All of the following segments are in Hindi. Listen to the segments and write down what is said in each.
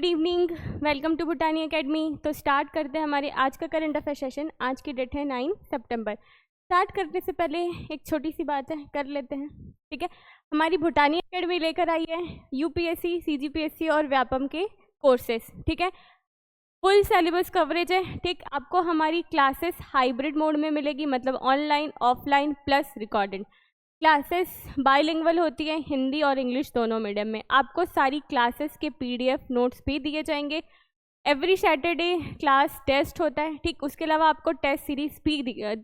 Good evening, welcome to Bhutani academy. तो स्टार्ट करते हैं हमारे आज का करंट अफेयर सेशन। आज की डेट है 9 सितंबर। स्टार्ट करने से पहले एक छोटी सी बात है, कर लेते हैं, ठीक है। हमारी भूटानी एकेडमी लेकर आई है यूपीएससी, सीजीपीएससी और व्यापम के कोर्सेस, ठीक है। फुल सिलेबस कवरेज है, ठीक। आपको हमारी क्लासेस हाइब्रिड मोड में मिलेगी, मतलब online offline plus recorded. Classes bilingual होती है, हिंदी और इंग्लिश दोनों मीडियम में। आपको सारी क्लासेस के पीडीएफ नोट्स भी दिए जाएंगे। एवरी सैटरडे क्लास टेस्ट होता है, ठीक। उसके अलावा आपको टेस्ट सीरीज भी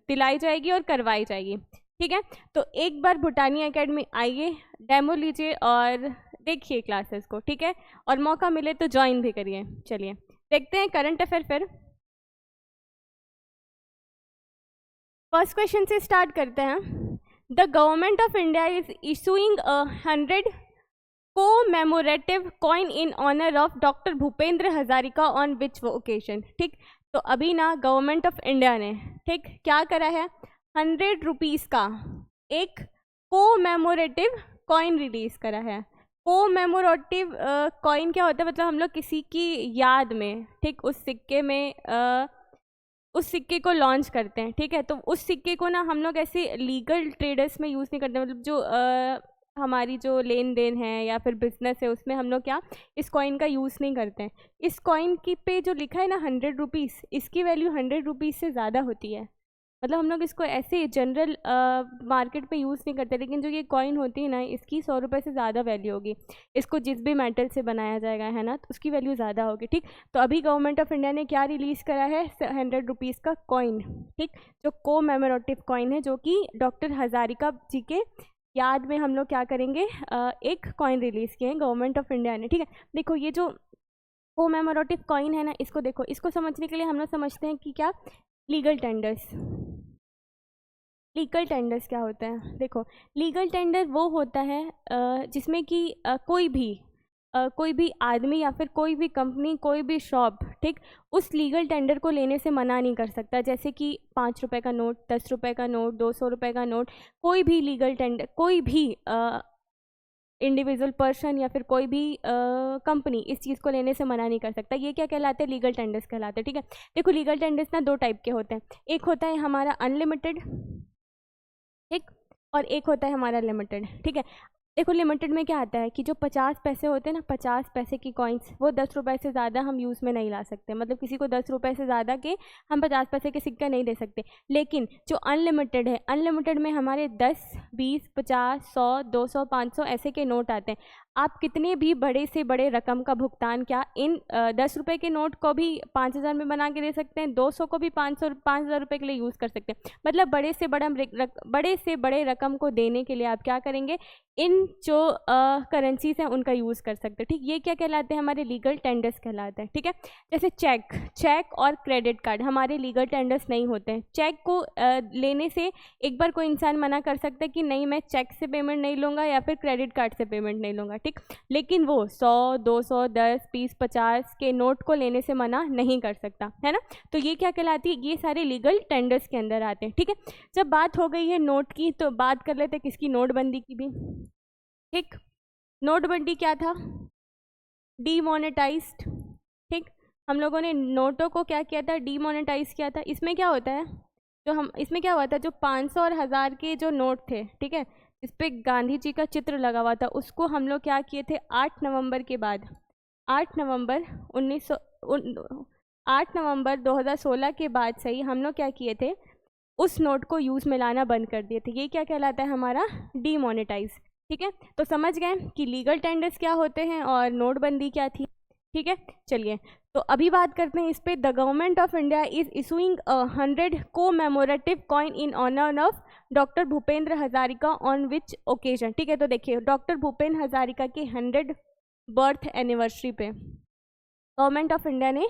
दिलाई जाएगी और करवाई जाएगी, ठीक है। तो एक बार भूटानी एकेडमी आइए, डेमो लीजिए और देखिए क्लासेस को, ठीक है। और मौका मिले तो ज्वाइन भी करिए। चलिए देखते हैं करंट अफेयर फिर। फर्स्ट क्वेश्चन से स्टार्ट करते हैं। The government of India is issuing a 100 commemorative coin in honor of Dr. Bhupendra Hazarika on which occasion, ठीक। तो अभी ना गवर्नमेंट ऑफ इंडिया ने, ठीक, क्या करा है, 100 रुपीज़ का एक कोमेमोरेटिव कॉइन रिलीज करा है। कोमेमोरेटिव कॉइन क्या होता है, मतलब हम लोग किसी की याद में, ठीक, उस सिक्के को लॉन्च करते हैं, ठीक है। तो उस सिक्के को ना हम लोग ऐसे लीगल ट्रेडर्स में यूज़ नहीं करते, मतलब जो हमारी जो लेन देन है या फिर बिजनेस है उसमें हम लोग क्या इस कॉइन का यूज़ नहीं करते हैं। इस कॉइन की पे जो लिखा है ना 100 रुपीज़, इसकी वैल्यू 100 रुपीज़ से ज़्यादा होती है। मतलब हम लोग इसको ऐसे जनरल मार्केट पे यूज़ नहीं करते, लेकिन जो ये कॉइन होती है ना इसकी 100 रुपये से ज़्यादा वैल्यू होगी। इसको जिस भी मेटल से बनाया जाएगा, है ना, तो उसकी वैल्यू ज़्यादा होगी, ठीक। तो अभी गवर्नमेंट ऑफ इंडिया ने क्या रिलीज़ करा है, 100 रुपीज़ का कॉइन, ठीक, जो कोमेमोरेटिव कॉइन है, जो कि डॉक्टर हजारिका जी के याद में हम लोग क्या करेंगे, एक कॉइन रिलीज़ किए हैं गवर्नमेंट ऑफ इंडिया ने, ठीक है। देखो ये जो कोमेमोरेटिव कॉइन है ना, इसको देखो, इसको समझने के लिए हम लोग समझते हैं कि क्या लीगल टेंडर्स। लीगल टेंडर्स क्या होता है, देखो लीगल टेंडर वो होता है जिसमें कि कोई भी आदमी या फिर कोई भी कंपनी, कोई भी शॉप, ठीक, उस लीगल टेंडर को लेने से मना नहीं कर सकता। जैसे कि 5 रुपये का नोट, 10 रुपये का नोट, 200 रुपये का नोट, कोई भी लीगल टेंडर, कोई भी इंडिविजुअल पर्सन या फिर कोई भी कंपनी इस चीज़ को लेने से मना नहीं कर सकता। ये क्या कहलाते हैं, लीगल टेंडर्स कहलाते हैं, ठीक है। देखो लीगल टेंडर्स ना 2 टाइप के होते हैं, एक होता है हमारा अनलिमिटेड, ठीक, और एक होता है हमारा लिमिटेड, ठीक है। देखो लिमिटेड में क्या आता है कि जो 50 पैसे होते हैं ना, 50 पैसे की कॉइन्स, वो 10 रुपये से ज़्यादा हम यूज़ में नहीं ला सकते, मतलब किसी को 10 रुपये से ज़्यादा के हम 50 पैसे के सिक्का नहीं दे सकते। लेकिन जो अनलिमिटेड है, अनलिमिटेड में हमारे 10, 20, 50, 100, 200, 500 ऐसे के नोट आते हैं। आप कितने भी बड़े से बड़े रकम का भुगतान क्या इन 10 रुपये के नोट को भी 5000 में बना के दे सकते हैं, 200 को भी 5000 रुपये के लिए यूज़ कर सकते हैं। मतलब बड़े से बड़े रकम को देने के लिए आप क्या करेंगे, इन जो करेंसीज हैं उनका यूज़ कर सकते हैं, ठीक। ये क्या कहलाते हैं, हमारे लीगल टेंडर्स कहलाते हैं, ठीक है। जैसे चेक और क्रेडिट कार्ड हमारे लीगल टेंडर्स नहीं होते हैं। चेक को लेने से एक बार कोई इंसान मना कर सकता है कि नहीं मैं चेक से पेमेंट नहीं लूँगा या फिर क्रेडिट कार्ड से पेमेंट नहीं लूँगा, ठीक। लेकिन वो 100, 200, 10, 20, 50 के नोट को लेने से मना नहीं कर सकता, है ना। तो ये क्या कहलाती है, ये सारे लीगल टेंडर्स के अंदर आते हैं, ठीक है। जब बात हो गई है नोट की, तो बात कर लेते हैं किसकी, नोटबंदी की भी, ठीक। नोटबंदी क्या था, डीमोनेटाइज्ड, ठीक। हम लोगों ने नोटों को क्या किया था, डीमोनेटाइज किया था। इसमें क्या होता है, इसमें क्या हुआ था, जो 500 और 1000 के जो नोट थे, ठीक है, इस पे गांधी जी का चित्र लगा हुआ था, उसको हम लोग क्या किए थे, 8 नवंबर के बाद, 8 नवंबर 2016 के बाद से ही हम लोग क्या किए थे, उस नोट को यूज़ में लाना बंद कर दिए थे। ये क्या कहलाता है, हमारा डीमोनेटाइज, ठीक है। तो समझ गए कि लीगल टेंडर्स क्या होते हैं और नोटबंदी क्या थी, ठीक है। चलिए तो अभी बात करते हैं इस पे। The government of India is issuing 100 commemorative coin in honour of doctor Bhupendra Hazarika on which occasion, ठीक है। तो देखिए डॉक्टर भूपेंद्र हजारिका के 100 बर्थ एनिवर्सरी पे गवर्नमेंट ऑफ इंडिया ने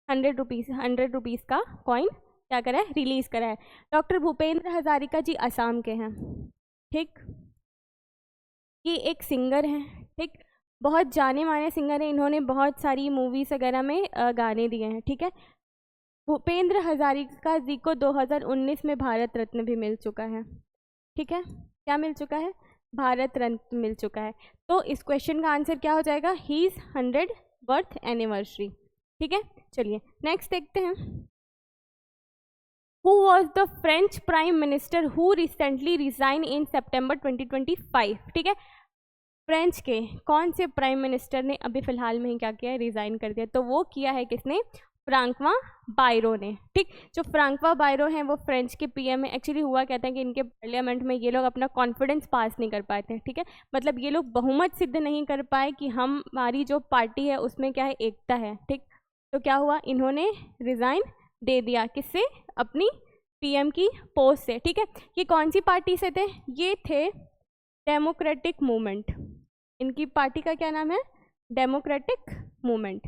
100 रुपीज़ का कॉइन क्या करा है, रिलीज़ करा है। डॉक्टर भूपेंद्र हजारिका जी असम के हैं, ठीक। ये एक सिंगर हैं, ठीक, बहुत जाने माने सिंगर हैं। इन्होंने बहुत सारी मूवीज़ वगैरह में गाने दिए हैं, ठीक है। भूपेंद्र हजारिका जी को 2019 में भारत रत्न भी मिल चुका है, ठीक है। क्या मिल चुका है, भारत रत्न मिल चुका है। तो इस क्वेश्चन का आंसर क्या हो जाएगा, ही इज़ 100 बर्थ एनिवर्सरी। ठीक है, चलिए नेक्स्ट देखते हैं। Who was the French Prime Minister who recently resigned in September 2025? ठीक है, फ्रेंच के कौन से प्राइम मिनिस्टर ने अभी फिलहाल में ही क्या किया है, रिजाइन कर दिया। तो वो किया है किसने, फ्रांकवा बायरो ने। ठीक, जो फ्रांकवा बायरो हैं वो फ्रेंच के पीएम है। एक्चुअली हुआ कहते हैं कि इनके पार्लियामेंट में ये लोग अपना कॉन्फिडेंस पास नहीं कर पाए थे। ठीक है, मतलब ये लोग बहुमत सिद्ध नहीं कर पाए कि हमारी जो पार्टी है उसमें क्या है, एकता है। ठीक, तो क्या हुआ, इन्होंने रिज़ाइन दे दिया, किससे, अपनी पीएम की पोस्ट से। ठीक है, ये कौन सी पार्टी से थे, ये थे डेमोक्रेटिक मूवमेंट। इनकी पार्टी का क्या नाम है, डेमोक्रेटिक मूवमेंट।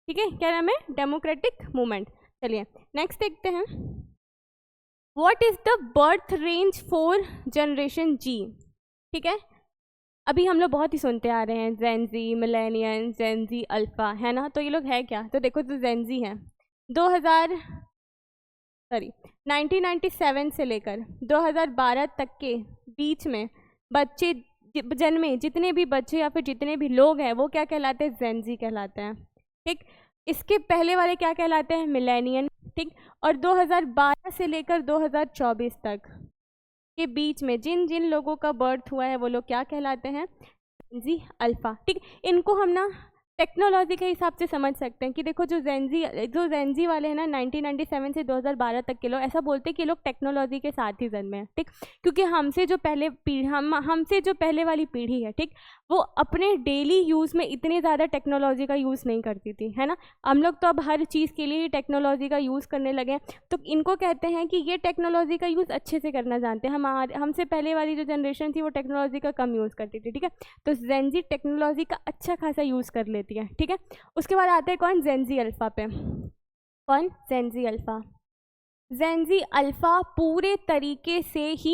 ठीक है, क्या नाम है, डेमोक्रेटिक मूवमेंट। चलिए नेक्स्ट देखते हैं। What is the birth range for generation G. ठीक है, अभी हम लोग बहुत ही सुनते आ रहे हैं जेन जी, मिलेनियन, जेन जी, अल्फा, है ना। तो ये लोग है क्या, तो देखो जो जेन जी हैं 1997 से लेकर 2012 तक के बीच में बच्चे जन्मे, जितने भी बच्चे या फिर जितने भी लोग हैं वो क्या कहलाते हैं, जेन जी कहलाते हैं। ठीक, इसके पहले वाले क्या कहलाते हैं, मिलेनियन। ठीक, और 2012 से लेकर 2024 तक के बीच में जिन जिन लोगों का बर्थ हुआ है वो लोग क्या कहलाते हैं, जी अल्फ़ा। ठीक, इनको हम ना टेक्नोलॉजी के हिसाब से समझ सकते हैं कि देखो जो जेनजी वाले हैं ना 1997 से 2012 तक के लोग, ऐसा बोलते हैं कि लोग टेक्नोलॉजी के साथ ही जन्मे हैं। ठीक, क्योंकि हमसे जो पहले वाली पीढ़ी है, ठीक, वो अपने डेली यूज़ में इतने ज़्यादा टेक्नोलॉजी का यूज़ नहीं करती थी, है ना। हम लोग तो अब हर चीज़ के लिए टेक्नोलॉजी का यूज़ करने लगे हैं। तो इनको कहते हैं कि ये टेक्नोलॉजी का यूज़ अच्छे से करना जानते हैं। हमसे पहले वाली जो जनरेशन थी वो टेक्नोलॉजी का कम यूज़ करती थी। ठीक है, तो जेनजी टेक्नोलॉजी का अच्छा खासा यूज़ कर लेती है। ठीक है, उसके बाद आते हैं कौन, जेनजी अल्फ़ा पे। कौन, जेनजी अल्फ़ा। जेनजी अल्फ़ा पूरे तरीके से ही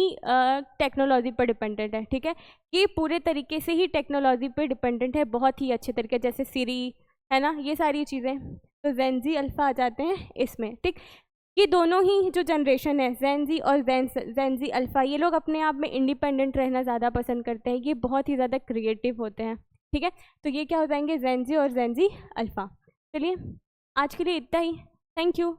टेक्नोलॉजी पर डिपेंडेंट है। ठीक है, ये पूरे तरीके से ही टेक्नोलॉजी पर डिपेंडेंट है, बहुत ही अच्छे तरीके, जैसे सिरी, है ना, ये सारी चीज़ें। तो जेनजी अल्फ़ा आ जाते हैं इसमें। ठीक, ये दोनों ही जो जनरेशन है, जेनजी और जेनजी अल्फ़ा, ये लोग अपने आप में इंडिपेंडेंट रहना ज़्यादा पसंद करते हैं। ये बहुत ही ज़्यादा क्रिएटिव होते हैं। ठीक है, तो ये क्या हो जाएंगे, जेनजी और जेनजी अल्फ़ा। चलिए आज के लिए इतना ही, थैंक यू।